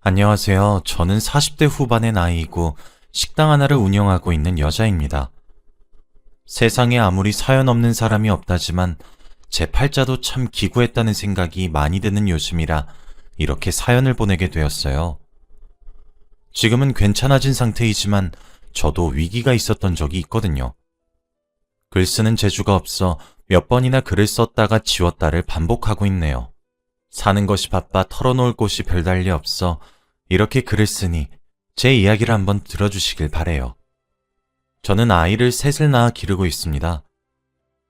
안녕하세요. 저는 40대 후반의 나이이고 식당 하나를 운영하고 있는 여자입니다. 세상에 아무리 사연 없는 사람이 없다지만 제 팔자도 참 기구했다는 생각이 많이 드는 요즘이라 이렇게 사연을 보내게 되었어요. 지금은 괜찮아진 상태이지만 저도 위기가 있었던 적이 있거든요. 글 쓰는 재주가 없어 몇 번이나 글을 썼다가 지웠다를 반복하고 있네요. 사는 것이 바빠 털어놓을 곳이 별달리 없어 이렇게 글을 쓰니 제 이야기를 한번 들어주시길 바래요. 저는 아이를 셋을 낳아 기르고 있습니다.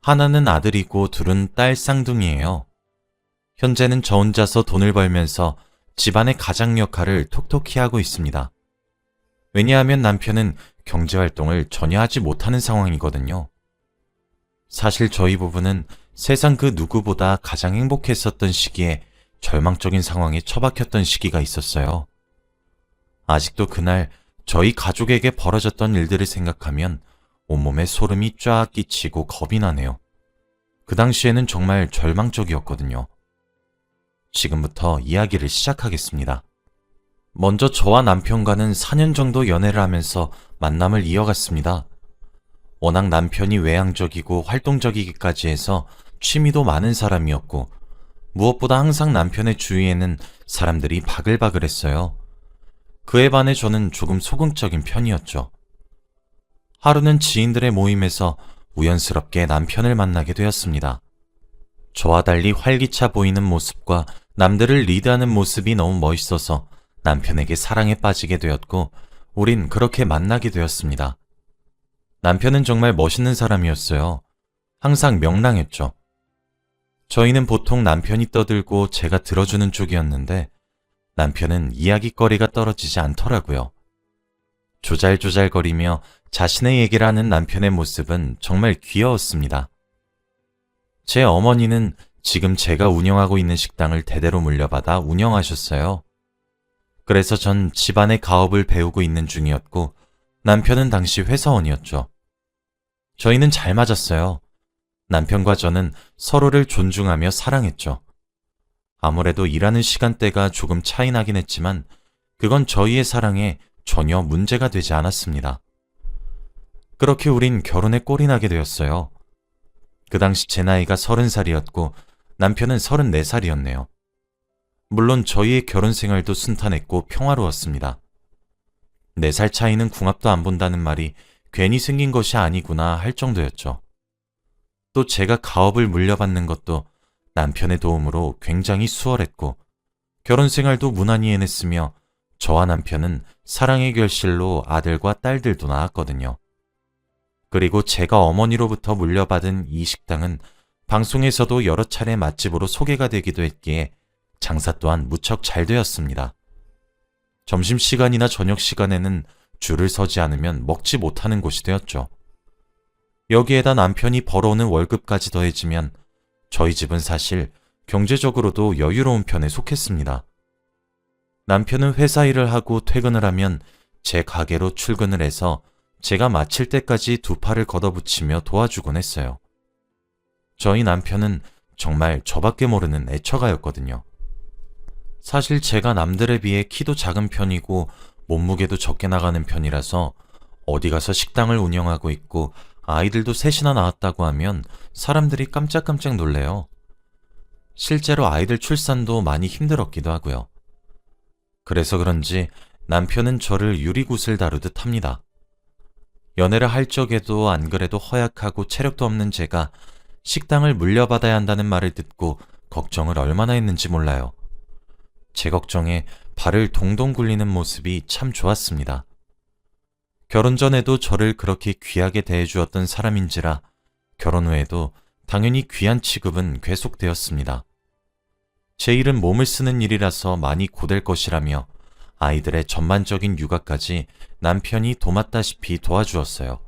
하나는 아들이고 둘은 딸 쌍둥이에요. 현재는 저 혼자서 돈을 벌면서 집안의 가장 역할을 톡톡히 하고 있습니다. 왜냐하면 남편은 경제활동을 전혀 하지 못하는 상황이거든요. 사실 저희 부부는 세상 그 누구보다 가장 행복했었던 시기에 절망적인 상황에 처박혔던 시기가 있었어요. 아직도 그날 저희 가족에게 벌어졌던 일들을 생각하면 온몸에 소름이 쫙 끼치고 겁이 나네요. 그 당시에는 정말 절망적이었거든요. 지금부터 이야기를 시작하겠습니다. 먼저 저와 남편과는 4년 정도 연애를 하면서 만남을 이어갔습니다. 워낙 남편이 외향적이고 활동적이기까지 해서 취미도 많은 사람이었고 무엇보다 항상 남편의 주위에는 사람들이 바글바글했어요. 그에 반해 저는 조금 소극적인 편이었죠. 하루는 지인들의 모임에서 우연스럽게 남편을 만나게 되었습니다. 저와 달리 활기차 보이는 모습과 남들을 리드하는 모습이 너무 멋있어서 남편에게 사랑에 빠지게 되었고 우린 그렇게 만나게 되었습니다. 남편은 정말 멋있는 사람이었어요. 항상 명랑했죠. 저희는 보통 남편이 떠들고 제가 들어주는 쪽이었는데 남편은 이야깃거리가 떨어지지 않더라고요. 조잘조잘거리며 자신의 얘기를 하는 남편의 모습은 정말 귀여웠습니다. 제 어머니는 지금 제가 운영하고 있는 식당을 대대로 물려받아 운영하셨어요. 그래서 전 집안의 가업을 배우고 있는 중이었고 남편은 당시 회사원이었죠. 저희는 잘 맞았어요. 남편과 저는 서로를 존중하며 사랑했죠. 아무래도 일하는 시간대가 조금 차이 나긴 했지만 그건 저희의 사랑에 전혀 문제가 되지 않았습니다. 그렇게 우린 결혼에 꼴이 나게 되었어요. 그 당시 제 나이가 30살이었고 남편은 34살이었네요. 물론 저희의 결혼 생활도 순탄했고 평화로웠습니다. 4살 차이는 궁합도 안 본다는 말이 괜히 생긴 것이 아니구나 할 정도였죠. 또 제가 가업을 물려받는 것도 남편의 도움으로 굉장히 수월했고 결혼 생활도 무난히 해냈으며 저와 남편은 사랑의 결실로 아들과 딸들도 낳았거든요. 그리고 제가 어머니로부터 물려받은 이 식당은 방송에서도 여러 차례 맛집으로 소개가 되기도 했기에 장사 또한 무척 잘 되었습니다. 점심시간이나 저녁시간에는 줄을 서지 않으면 먹지 못하는 곳이 되었죠. 여기에다 남편이 벌어오는 월급까지 더해지면 저희 집은 사실 경제적으로도 여유로운 편에 속했습니다. 남편은 회사 일을 하고 퇴근을 하면 제 가게로 출근을 해서 제가 마칠 때까지 두 팔을 걷어붙이며 도와주곤 했어요. 저희 남편은 정말 저밖에 모르는 애처가였거든요. 사실 제가 남들에 비해 키도 작은 편이고 몸무게도 적게 나가는 편이라서 어디 가서 식당을 운영하고 있고 아이들도 셋이나 낳았다고 하면 사람들이 깜짝깜짝 놀래요. 실제로 아이들 출산도 많이 힘들었기도 하고요. 그래서 그런지 남편은 저를 유리굿을 다루듯 합니다. 연애를 할 적에도 안 그래도 허약하고 체력도 없는 제가 식당을 물려받아야 한다는 말을 듣고 걱정을 얼마나 했는지 몰라요. 제 걱정에 발을 동동 굴리는 모습이 참 좋았습니다. 결혼 전에도 저를 그렇게 귀하게 대해주었던 사람인지라 결혼 후에도 당연히 귀한 취급은 계속되었습니다. 제 일은 몸을 쓰는 일이라서 많이 고될 것이라며 아이들의 전반적인 육아까지 남편이 도맡다시피 도와주었어요.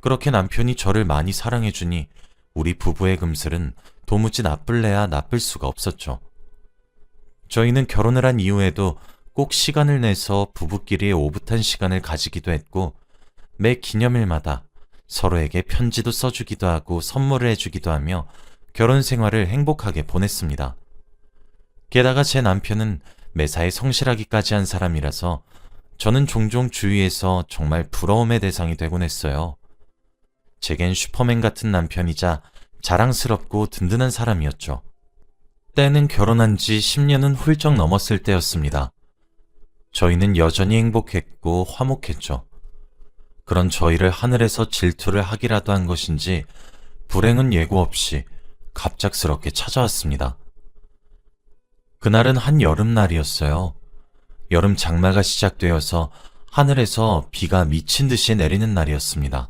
그렇게 남편이 저를 많이 사랑해주니 우리 부부의 금슬은 도무지 나쁠래야 나쁠 수가 없었죠. 저희는 결혼을 한 이후에도 꼭 시간을 내서 부부끼리의 오붓한 시간을 가지기도 했고 매 기념일마다 서로에게 편지도 써주기도 하고 선물을 해주기도 하며 결혼 생활을 행복하게 보냈습니다. 게다가 제 남편은 매사에 성실하기까지 한 사람이라서 저는 종종 주위에서 정말 부러움의 대상이 되곤 했어요. 제겐 슈퍼맨 같은 남편이자 자랑스럽고 든든한 사람이었죠. 때는 결혼한 지 10년은 훌쩍 넘었을 때였습니다. 저희는 여전히 행복했고 화목했죠. 그런 저희를 하늘에서 질투를 하기라도 한 것인지 불행은 예고 없이 갑작스럽게 찾아왔습니다. 그날은 한 여름날이었어요. 여름 장마가 시작되어서 하늘에서 비가 미친 듯이 내리는 날이었습니다.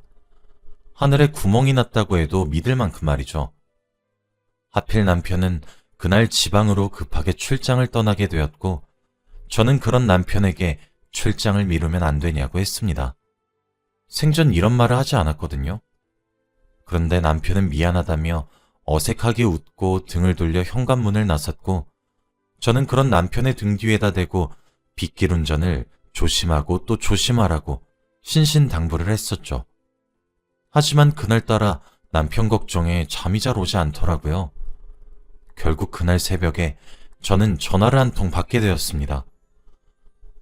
하늘에 구멍이 났다고 해도 믿을 만큼 말이죠. 하필 남편은 그날 지방으로 급하게 출장을 떠나게 되었고 저는 그런 남편에게 출장을 미루면 안 되냐고 했습니다. 생전 이런 말을 하지 않았거든요. 그런데 남편은 미안하다며 어색하게 웃고 등을 돌려 현관문을 나섰고 저는 그런 남편의 등 뒤에다 대고 빗길 운전을 조심하고 또 조심하라고 신신당부를 했었죠. 하지만 그날따라 남편 걱정에 잠이 잘 오지 않더라고요. 결국 그날 새벽에 저는 전화를 한 통 받게 되었습니다.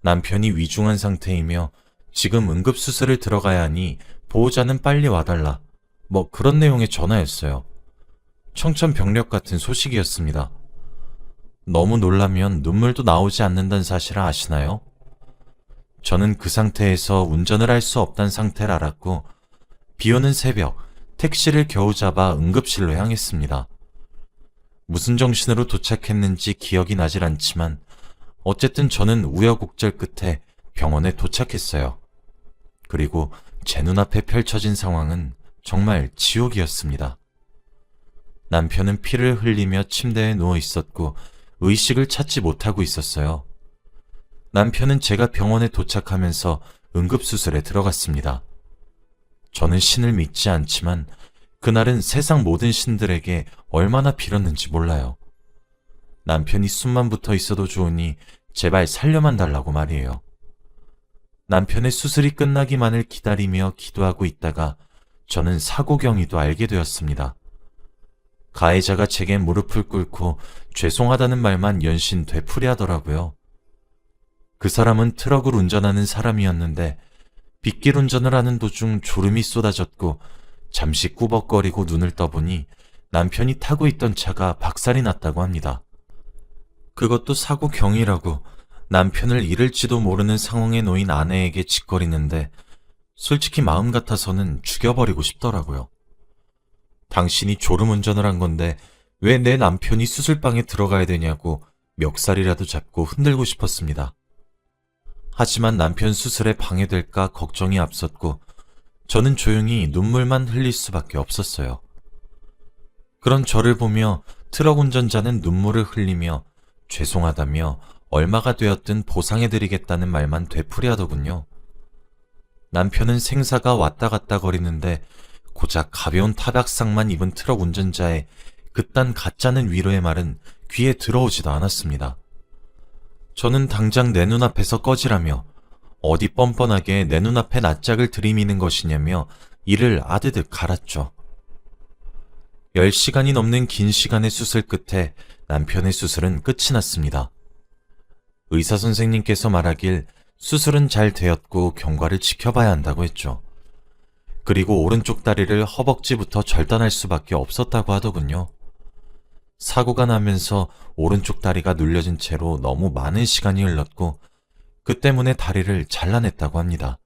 남편이 위중한 상태이며 지금 응급수술을 들어가야 하니 보호자는 빨리 와달라. 뭐 그런 내용의 전화였어요. 청천벽력 같은 소식이었습니다. 너무 놀라면 눈물도 나오지 않는다는 사실을 아시나요? 저는 그 상태에서 운전을 할 수 없다는 상태를 알았고 비오는 새벽 택시를 겨우 잡아 응급실로 향했습니다. 무슨 정신으로 도착했는지 기억이 나질 않지만 어쨌든 저는 우여곡절 끝에 병원에 도착했어요. 그리고 제 눈앞에 펼쳐진 상황은 정말 지옥이었습니다. 남편은 피를 흘리며 침대에 누워 있었고 의식을 찾지 못하고 있었어요. 남편은 제가 병원에 도착하면서 응급수술에 들어갔습니다. 저는 신을 믿지 않지만 그날은 세상 모든 신들에게 얼마나 빌었는지 몰라요. 남편이 숨만 붙어 있어도 좋으니 제발 살려만 달라고 말이에요. 남편의 수술이 끝나기만을 기다리며 기도하고 있다가 저는 사고 경위도 알게 되었습니다. 가해자가 제게 무릎을 꿇고 죄송하다는 말만 연신 되풀이하더라고요. 그 사람은 트럭을 운전하는 사람이었는데 빗길 운전을 하는 도중 졸음이 쏟아졌고 잠시 꾸벅거리고 눈을 떠보니 남편이 타고 있던 차가 박살이 났다고 합니다. 그것도 사고 경위라고 남편을 잃을지도 모르는 상황에 놓인 아내에게 짓거리는데 솔직히 마음 같아서는 죽여버리고 싶더라고요. 당신이 졸음운전을 한 건데 왜 내 남편이 수술방에 들어가야 되냐고 멱살이라도 잡고 흔들고 싶었습니다. 하지만 남편 수술에 방해될까 걱정이 앞섰고 저는 조용히 눈물만 흘릴 수밖에 없었어요. 그런 저를 보며 트럭 운전자는 눈물을 흘리며 죄송하다며 얼마가 되었든 보상해드리겠다는 말만 되풀이하더군요. 남편은 생사가 왔다 갔다 거리는데 고작 가벼운 타박상만 입은 트럭 운전자의 그딴 가짜는 위로의 말은 귀에 들어오지도 않았습니다. 저는 당장 내 눈앞에서 꺼지라며 어디 뻔뻔하게 내 눈앞에 낯짝을 들이미는 것이냐며 이를 아드득 갈았죠. 10시간이 넘는 긴 시간의 수술 끝에 남편의 수술은 끝이 났습니다. 의사 선생님께서 말하길 수술은 잘 되었고 경과를 지켜봐야 한다고 했죠. 그리고 오른쪽 다리를 허벅지부터 절단할 수밖에 없었다고 하더군요. 사고가 나면서 오른쪽 다리가 눌려진 채로 너무 많은 시간이 흘렀고 그 때문에 다리를 잘라냈다고 합니다.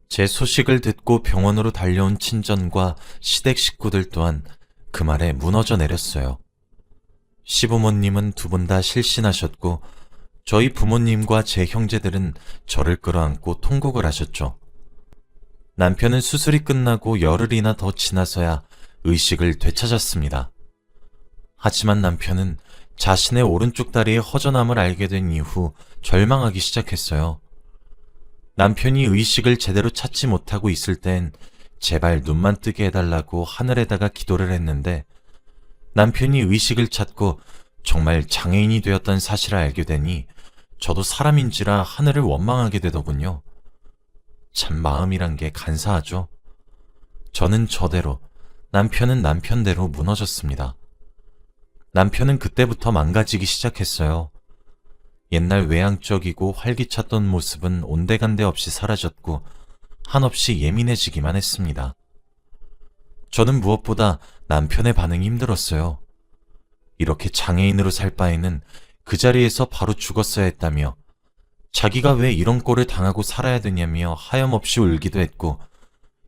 제 소식을 듣고 병원으로 달려온 친전과 시댁 식구들 또한 그 말에 무너져 내렸어요. 시부모님은 두 분 다 실신하셨고 저희 부모님과 제 형제들은 저를 끌어안고 통곡을 하셨죠. 남편은 수술이 끝나고 열흘이나 더 지나서야 의식을 되찾았습니다. 하지만 남편은 자신의 오른쪽 다리의 허전함을 알게 된 이후 절망하기 시작했어요. 남편이 의식을 제대로 찾지 못하고 있을 땐 제발 눈만 뜨게 해달라고 하늘에다가 기도를 했는데 남편이 의식을 찾고 정말 장애인이 되었다는 사실을 알게 되니 저도 사람인지라 하늘을 원망하게 되더군요. 참 마음이란 게 간사하죠. 저는 저대로, 남편은 남편대로 무너졌습니다. 남편은 그때부터 망가지기 시작했어요. 옛날 외향적이고 활기찼던 모습은 온데간데 없이 사라졌고 한없이 예민해지기만 했습니다. 저는 무엇보다 남편의 반응이 힘들었어요. 이렇게 장애인으로 살 바에는 그 자리에서 바로 죽었어야 했다며 자기가 왜 이런 꼴을 당하고 살아야 되냐며 하염없이 울기도 했고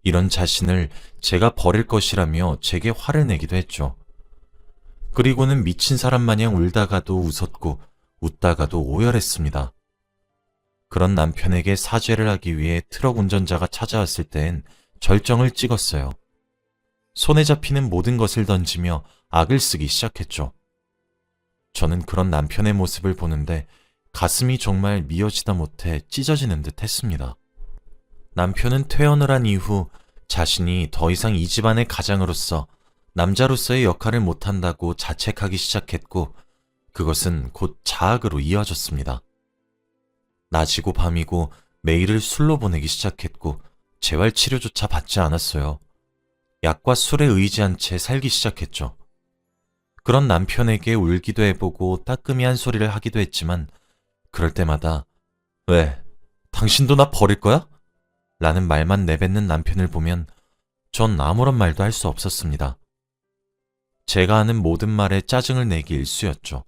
이런 자신을 제가 버릴 것이라며 제게 화를 내기도 했죠. 그리고는 미친 사람 마냥 울다가도 웃었고 웃다가도 오열했습니다. 그런 남편에게 사죄를 하기 위해 트럭 운전자가 찾아왔을 땐 절정을 찍었어요. 손에 잡히는 모든 것을 던지며 악을 쓰기 시작했죠. 저는 그런 남편의 모습을 보는데 가슴이 정말 미어지다 못해 찢어지는 듯 했습니다. 남편은 퇴원을 한 이후 자신이 더 이상 이 집안의 가장으로서 남자로서의 역할을 못한다고 자책하기 시작했고 그것은 곧 자학으로 이어졌습니다. 낮이고 밤이고 매일을 술로 보내기 시작했고 재활치료조차 받지 않았어요. 약과 술에 의지한 채 살기 시작했죠. 그런 남편에게 울기도 해보고 따끔이한 소리를 하기도 했지만 그럴 때마다 왜? 당신도 나 버릴 거야? 라는 말만 내뱉는 남편을 보면 전 아무런 말도 할 수 없었습니다. 제가 하는 모든 말에 짜증을 내기 일쑤였죠.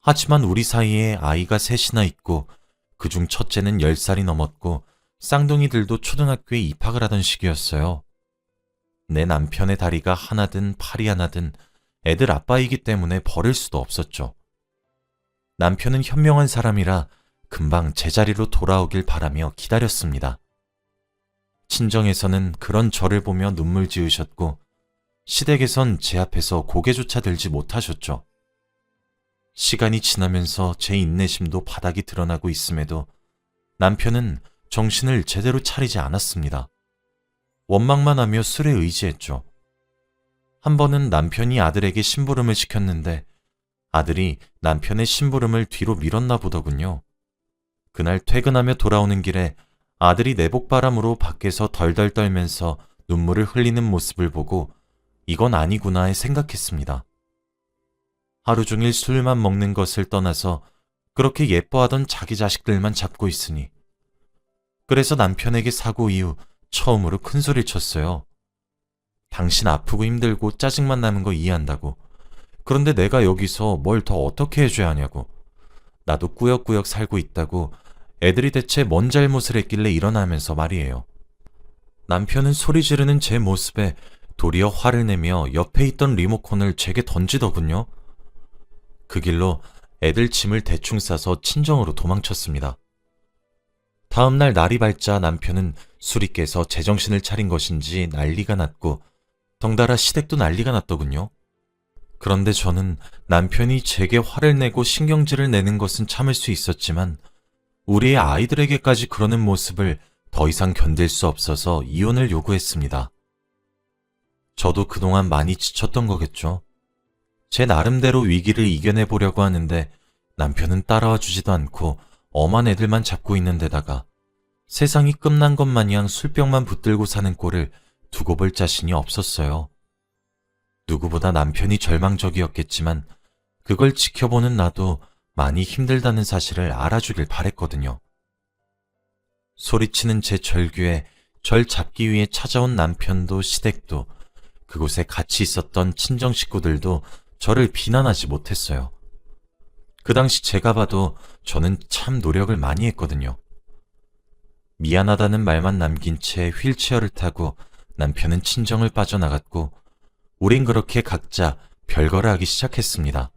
하지만 우리 사이에 아이가 셋이나 있고 그중 첫째는 10살이 넘었고 쌍둥이들도 초등학교에 입학을 하던 시기였어요. 내 남편의 다리가 하나든 팔이 하나든 애들 아빠이기 때문에 버릴 수도 없었죠. 남편은 현명한 사람이라 금방 제자리로 돌아오길 바라며 기다렸습니다. 친정에서는 그런 저를 보며 눈물 지으셨고 시댁에선 제 앞에서 고개조차 들지 못하셨죠. 시간이 지나면서 제 인내심도 바닥이 드러나고 있음에도 남편은 정신을 제대로 차리지 않았습니다. 원망만 하며 술에 의지했죠. 한 번은 남편이 아들에게 심부름을 시켰는데 아들이 남편의 심부름을 뒤로 밀었나 보더군요. 그날 퇴근하며 돌아오는 길에 아들이 내복바람으로 밖에서 덜덜 떨면서 눈물을 흘리는 모습을 보고 이건 아니구나 생각했습니다. 하루 종일 술만 먹는 것을 떠나서 그렇게 예뻐하던 자기 자식들만 잡고 있으니. 그래서 남편에게 사고 이후 처음으로 큰 소리를 쳤어요. 당신 아프고 힘들고 짜증만 나는 거 이해한다고. 그런데 내가 여기서 뭘 더 어떻게 해줘야 하냐고. 나도 꾸역꾸역 살고 있다고. 애들이 대체 뭔 잘못을 했길래 일어나면서 말이에요. 남편은 소리 지르는 제 모습에 도리어 화를 내며 옆에 있던 리모컨을 제게 던지더군요. 그 길로 애들 짐을 대충 싸서 친정으로 도망쳤습니다. 다음날 날이 밝자 남편은 술이 깨서 제정신을 차린 것인지 난리가 났고 덩달아 시댁도 난리가 났더군요. 그런데 저는 남편이 제게 화를 내고 신경질을 내는 것은 참을 수 있었지만 우리의 아이들에게까지 그러는 모습을 더 이상 견딜 수 없어서 이혼을 요구했습니다. 저도 그동안 많이 지쳤던 거겠죠. 제 나름대로 위기를 이겨내보려고 하는데 남편은 따라와 주지도 않고 엄한 애들만 잡고 있는 데다가 세상이 끝난 것 마냥 술병만 붙들고 사는 꼴을 두고 볼 자신이 없었어요. 누구보다 남편이 절망적이었겠지만 그걸 지켜보는 나도 많이 힘들다는 사실을 알아주길 바랬거든요. 소리치는 제 절규에 절 잡기 위해 찾아온 남편도 시댁도 그곳에 같이 있었던 친정 식구들도 저를 비난하지 못했어요. 그 당시 제가 봐도 저는 참 노력을 많이 했거든요. 미안하다는 말만 남긴 채 휠체어를 타고 남편은 친정을 빠져나갔고 우린 그렇게 각자 별거를 하기 시작했습니다.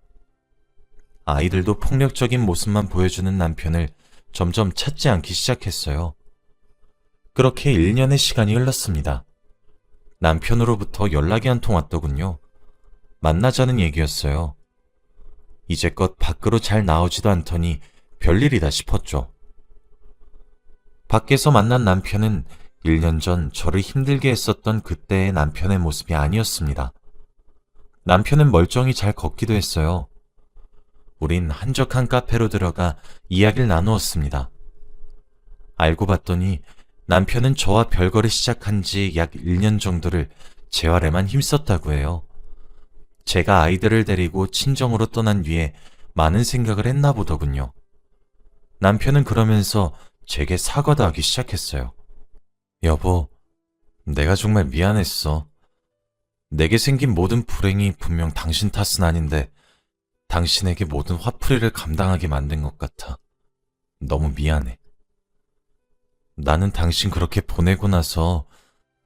아이들도 폭력적인 모습만 보여주는 남편을 점점 찾지 않기 시작했어요. 그렇게 1년의 시간이 흘렀습니다. 남편으로부터 연락이 한 통 왔더군요. 만나자는 얘기였어요. 이제껏 밖으로 잘 나오지도 않더니 별일이다 싶었죠. 밖에서 만난 남편은 1년 전 저를 힘들게 했었던 그때의 남편의 모습이 아니었습니다. 남편은 멀쩡히 잘 걷기도 했어요. 우린 한적한 카페로 들어가 이야기를 나누었습니다. 알고 봤더니 남편은 저와 별거를 시작한 지 약 1년 정도를 재활에만 힘썼다고 해요. 제가 아이들을 데리고 친정으로 떠난 뒤에 많은 생각을 했나 보더군요. 남편은 그러면서 제게 사과도 하기 시작했어요. 여보, 내가 정말 미안했어. 내게 생긴 모든 불행이 분명 당신 탓은 아닌데 당신에게 모든 화풀이를 감당하게 만든 것 같아. 너무 미안해. 나는 당신 그렇게 보내고 나서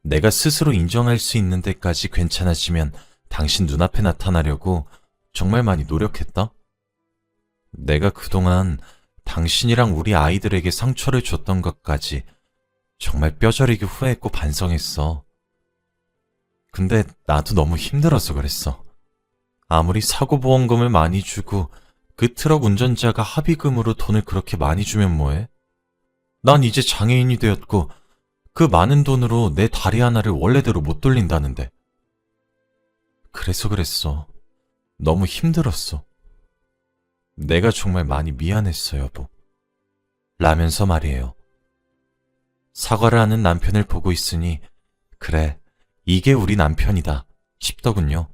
내가 스스로 인정할 수 있는 데까지 괜찮아지면 당신 눈앞에 나타나려고 정말 많이 노력했다. 내가 그동안 당신이랑 우리 아이들에게 상처를 줬던 것까지 정말 뼈저리게 후회했고 반성했어. 근데 나도 너무 힘들어서 그랬어. 아무리 사고보험금을 많이 주고 그 트럭 운전자가 합의금으로 돈을 그렇게 많이 주면 뭐해? 난 이제 장애인이 되었고 그 많은 돈으로 내 다리 하나를 원래대로 못 돌린다는데. 그래서 그랬어. 너무 힘들었어. 내가 정말 많이 미안했어, 여보. 라면서 말이에요. 사과를 하는 남편을 보고 있으니 그래, 이게 우리 남편이다 싶더군요.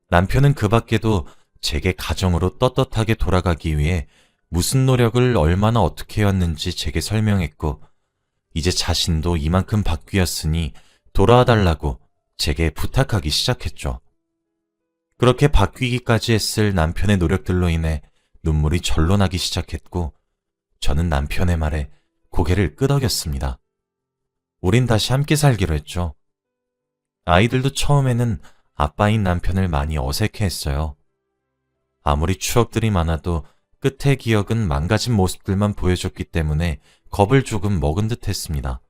남편은 그 밖에도 제게 가정으로 떳떳하게 돌아가기 위해 무슨 노력을 얼마나 어떻게 해왔는지 제게 설명했고 이제 자신도 이만큼 바뀌었으니 돌아와 달라고 제게 부탁하기 시작했죠. 그렇게 바뀌기까지 했을 남편의 노력들로 인해 눈물이 절로 나기 시작했고 저는 남편의 말에 고개를 끄덕였습니다. 우린 다시 함께 살기로 했죠. 아이들도 처음에는 아빠인 남편을 많이 어색해했어요. 아무리 추억들이 많아도 끝의 기억은 망가진 모습들만 보여줬기 때문에 겁을 조금 먹은 듯 했습니다.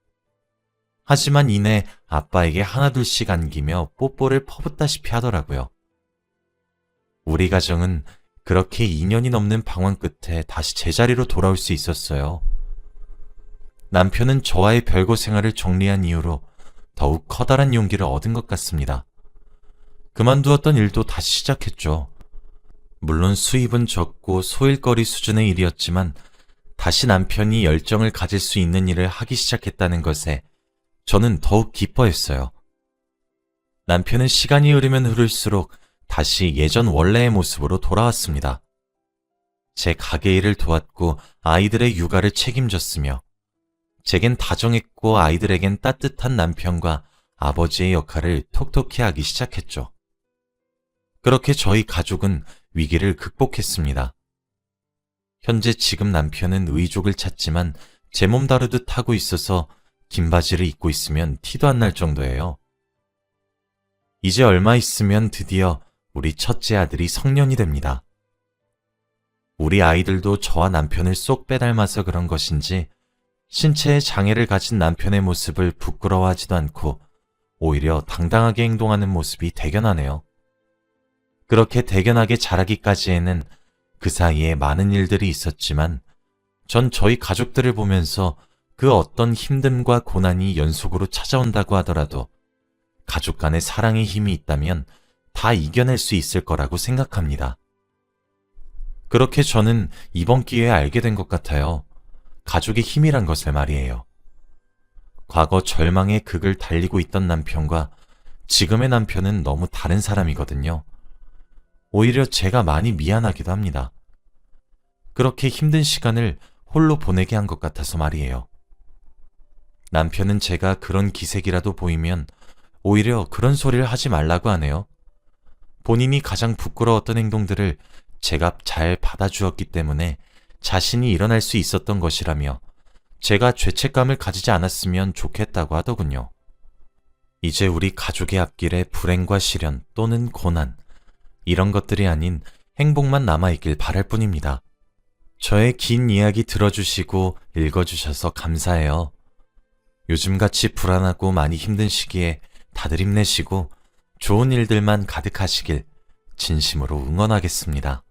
하지만 이내 아빠에게 하나둘씩 안기며 뽀뽀를 퍼붓다시피 하더라고요. 우리 가정은 그렇게 2년이 넘는 방황 끝에 다시 제자리로 돌아올 수 있었어요. 남편은 저와의 별거 생활을 정리한 이후로 더욱 커다란 용기를 얻은 것 같습니다. 그만두었던 일도 다시 시작했죠. 물론 수입은 적고 소일거리 수준의 일이었지만 다시 남편이 열정을 가질 수 있는 일을 하기 시작했다는 것에 저는 더욱 기뻐했어요. 남편은 시간이 흐르면 흐를수록 다시 예전 원래의 모습으로 돌아왔습니다. 제 가게 일을 도왔고 아이들의 육아를 책임졌으며 제겐 다정했고 아이들에겐 따뜻한 남편과 아버지의 역할을 톡톡히 하기 시작했죠. 그렇게 저희 가족은 위기를 극복했습니다. 현재 지금 남편은 의족을 찾지만 제 몸 다루듯 하고 있어서 긴 바지를 입고 있으면 티도 안 날 정도예요. 이제 얼마 있으면 드디어 우리 첫째 아들이 성년이 됩니다. 우리 아이들도 저와 남편을 쏙 빼닮아서 그런 것인지 신체에 장애를 가진 남편의 모습을 부끄러워하지도 않고 오히려 당당하게 행동하는 모습이 대견하네요. 그렇게 대견하게 자라기까지에는 그 사이에 많은 일들이 있었지만 전 저희 가족들을 보면서 그 어떤 힘듦과 고난이 연속으로 찾아온다고 하더라도 가족 간의 사랑의 힘이 있다면 다 이겨낼 수 있을 거라고 생각합니다. 그렇게 저는 이번 기회에 알게 된 것 같아요. 가족의 힘이란 것을 말이에요. 과거 절망의 극을 달리고 있던 남편과 지금의 남편은 너무 다른 사람이거든요. 오히려 제가 많이 미안하기도 합니다. 그렇게 힘든 시간을 홀로 보내게 한 것 같아서 말이에요. 남편은 제가 그런 기색이라도 보이면 오히려 그런 소리를 하지 말라고 하네요. 본인이 가장 부끄러웠던 행동들을 제가 잘 받아주었기 때문에 자신이 일어날 수 있었던 것이라며 제가 죄책감을 가지지 않았으면 좋겠다고 하더군요. 이제 우리 가족의 앞길에 불행과 시련 또는 고난, 이런 것들이 아닌 행복만 남아있길 바랄 뿐입니다. 저의 긴 이야기 들어주시고 읽어주셔서 감사해요. 요즘같이 불안하고 많이 힘든 시기에 다들 힘내시고 좋은 일들만 가득하시길 진심으로 응원하겠습니다.